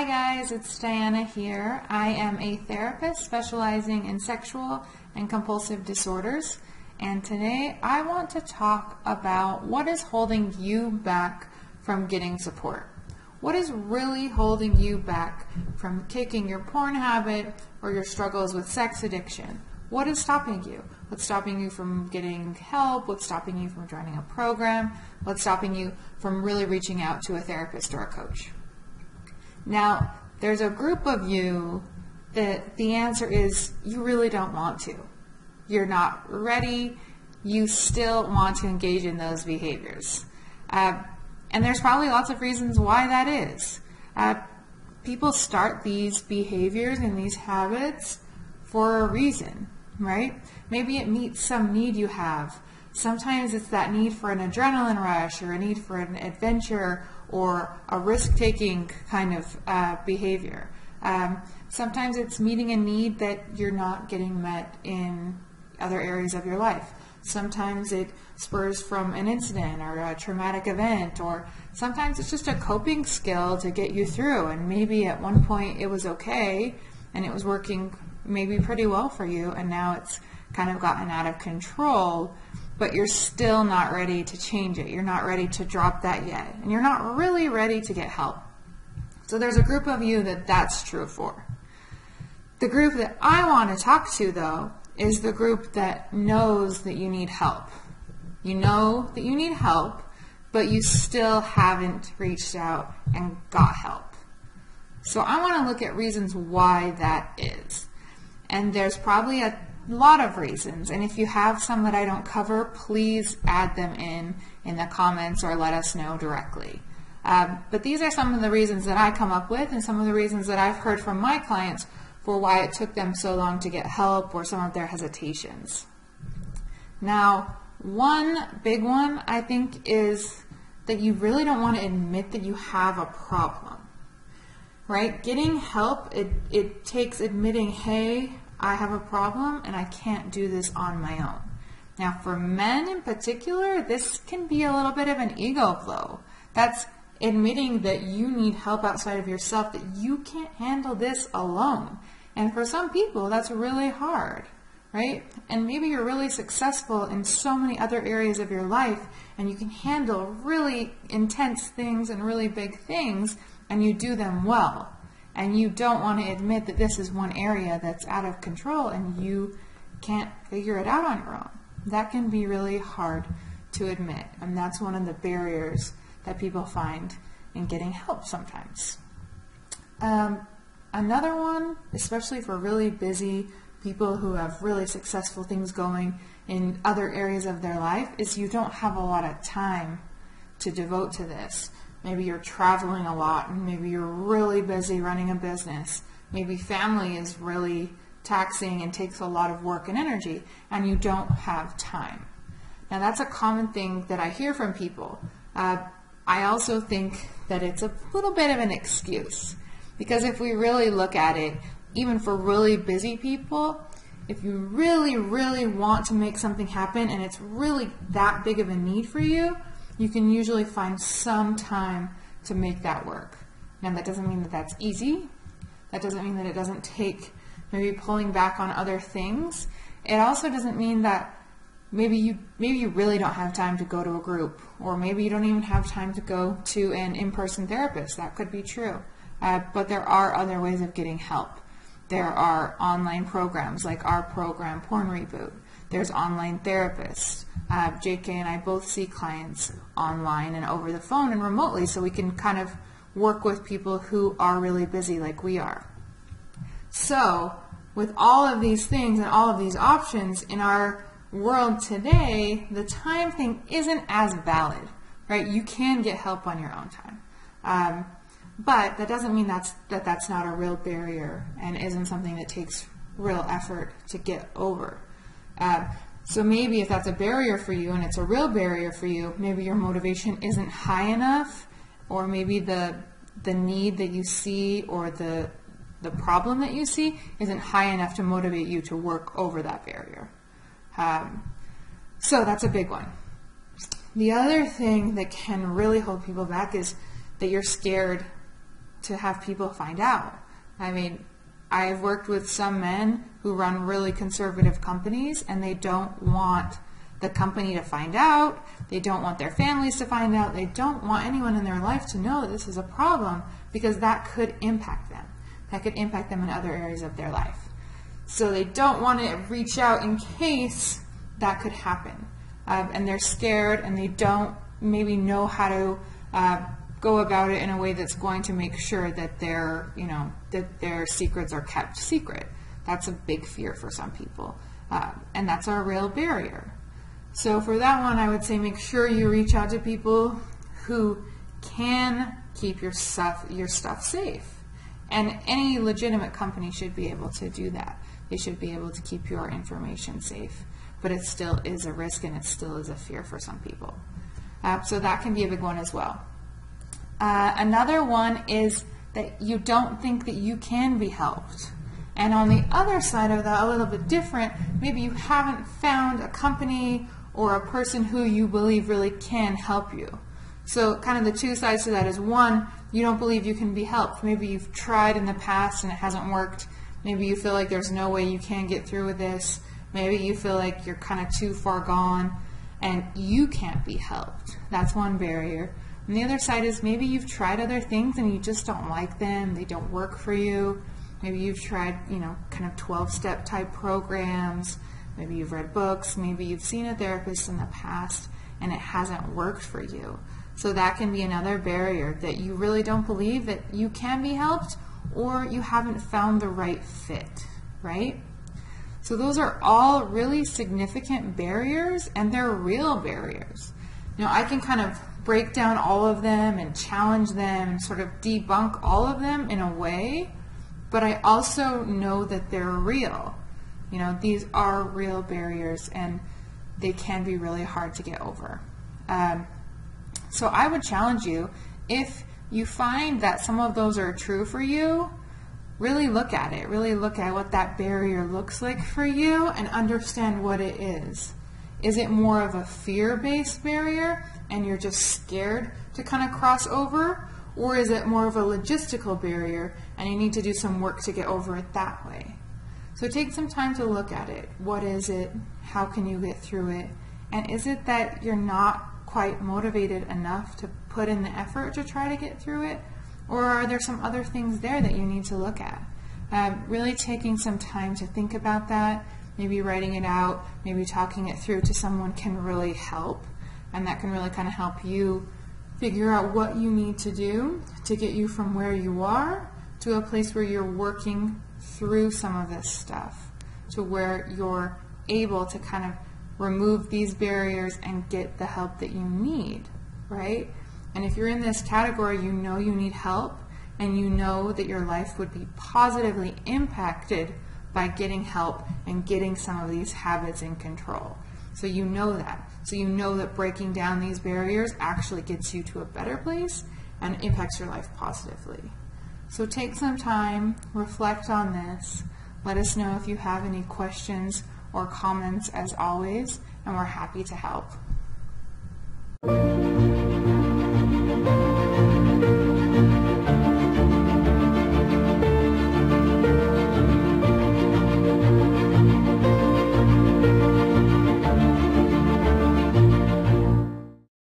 Hi guys, it's Diana here. I am a therapist specializing in sexual and compulsive disorders, and today I want to talk about what is holding you back from getting support. What is really holding you back from kicking your porn habit or your struggles with sex addiction? What is stopping you? What's stopping you from getting help? What's stopping you from joining a program? What's stopping you from really reaching out to a therapist or a coach? Now, there's a group of you that the answer is you really don't want to. You're not ready. You still want to engage in those behaviors. And there's probably lots of reasons why that is. People start these behaviors and these habits for a reason, right? Maybe it meets some need you have. Sometimes it's that need for an adrenaline rush or a need for an adventure or a risk-taking kind of behavior. Sometimes it's meeting a need that you're not getting met in other areas of your life. Sometimes it spurs from an incident or a traumatic event, or sometimes it's just a coping skill to get you through, and maybe at one point it was okay and it was working maybe pretty well for you, and now it's kind of gotten out of control, but you're still not ready to change it. You're not ready to drop that yet, and you're not really ready to get help. So there's a group of you that that's true for. The group that I want to talk to, though, is the group that knows that you need help. You know that you need help, but you still haven't reached out and got help. So I want to look at reasons why that is. And there's probably a lot of reasons, and if you have some that I don't cover, please add them in the comments or let us know directly. But these are some of the reasons that I come up with and some of the reasons that I've heard from my clients for why it took them so long to get help or some of their hesitations. Now, one big one I think is that you really don't want to admit that you have a problem, right? Getting help, it takes admitting, hey, I have a problem and I can't do this on my own. Now, for men in particular, this can be a little bit of an ego blow. That's admitting that you need help outside of yourself, that you can't handle this alone. And for some people, that's really hard, right? And maybe you're really successful in so many other areas of your life, and you can handle really intense things and really big things, and you do them well. And you don't want to admit that this is one area that's out of control and you can't figure it out on your own. That can be really hard to admit, and that's one of the barriers that people find in getting help sometimes. Another one, especially for really busy people who have really successful things going in other areas of their life, is you don't have a lot of time to devote to this. Maybe you're traveling a lot, and maybe you're really busy running a business. Maybe family is really taxing and takes a lot of work and energy, and you don't have time. Now, that's a common thing that I hear from people. I also think that it's a little bit of an excuse, because if we really look at it, even for really busy people, if you really, really want to make something happen and it's really that big of a need for you, you can usually find some time to make that work. Now, that doesn't mean that that's easy. That doesn't mean that it doesn't take maybe pulling back on other things. It also doesn't mean that maybe you really don't have time to go to a group, or maybe you don't even have time to go to an in-person therapist. That could be true. But there are other ways of getting help. There are online programs like our program, Porn Reboot. There's online therapists. JK and I both see clients online and over the phone and remotely, so we can kind of work with people who are really busy like we are. So with all of these things and all of these options in our world today, the time thing isn't as valid, right? You can get help on your own time. But that doesn't mean that's not a real barrier and isn't something that takes real effort to get over. So maybe if that's a barrier for you and it's a real barrier for you, maybe your motivation isn't high enough, or maybe the need that you see or the problem that you see isn't high enough to motivate you to work over that barrier. So that's a big one. The other thing that can really hold people back is that you're scared to have people find out. I mean, I've worked with some men who run really conservative companies, and they don't want the company to find out. They don't want their families to find out. They don't want anyone in their life to know that this is a problem, because that could impact them. That could impact them in other areas of their life. So they don't want to reach out in case that could happen. And they're scared, and they don't maybe know how to go about it in a way that's going to make sure that their secrets are kept secret. That's a big fear for some people, and that's a real barrier. So for that one, I would say make sure you reach out to people who can keep your stuff safe. And any legitimate company should be able to do that. They should be able to keep your information safe. But it still is a risk, and it still is a fear for some people. So that can be a big one as well. Another one is that you don't think that you can be helped. And on the other side of that, a little bit different, maybe you haven't found a company or a person who you believe really can help you. So kind of the two sides to that is, one, you don't believe you can be helped. Maybe you've tried in the past and it hasn't worked. Maybe you feel like there's no way you can get through with this. Maybe you feel like you're kind of too far gone and you can't be helped. That's one barrier. And the other side is maybe you've tried other things and you just don't like them. They don't work for you. Maybe you've tried, kind of 12-step type programs. Maybe you've read books. Maybe you've seen a therapist in the past and it hasn't worked for you. So that can be another barrier, that you really don't believe that you can be helped, or you haven't found the right fit, right? So those are all really significant barriers, and they're real barriers. I can kind of break down all of them and challenge them and sort of debunk all of them in a way, but I also know that they're real. These are real barriers, and they can be really hard to get over. So I would challenge you, if you find that some of those are true for you, really look at it. Really look at what that barrier looks like for you and understand what it is. Is it more of a fear-based barrier and you're just scared to kind of cross over? Or is it more of a logistical barrier and you need to do some work to get over it that way? So take some time to look at it. What is it? How can you get through it? And is it that you're not quite motivated enough to put in the effort to try to get through it? Or are there some other things there that you need to look at? Really taking some time to think about that, maybe writing it out, maybe talking it through to someone can really help, and that can really kind of help you figure out what you need to do to get you from where you are to a place where you're working through some of this stuff, to where you're able to kind of remove these barriers and get the help that you need, right? And if you're in this category, you know you need help, and you know that your life would be positively impacted by getting help and getting some of these habits in control. So you know that. So you know that breaking down these barriers actually gets you to a better place and impacts your life positively. So take some time, reflect on this. Let us know if you have any questions or comments, as always, and we're happy to help.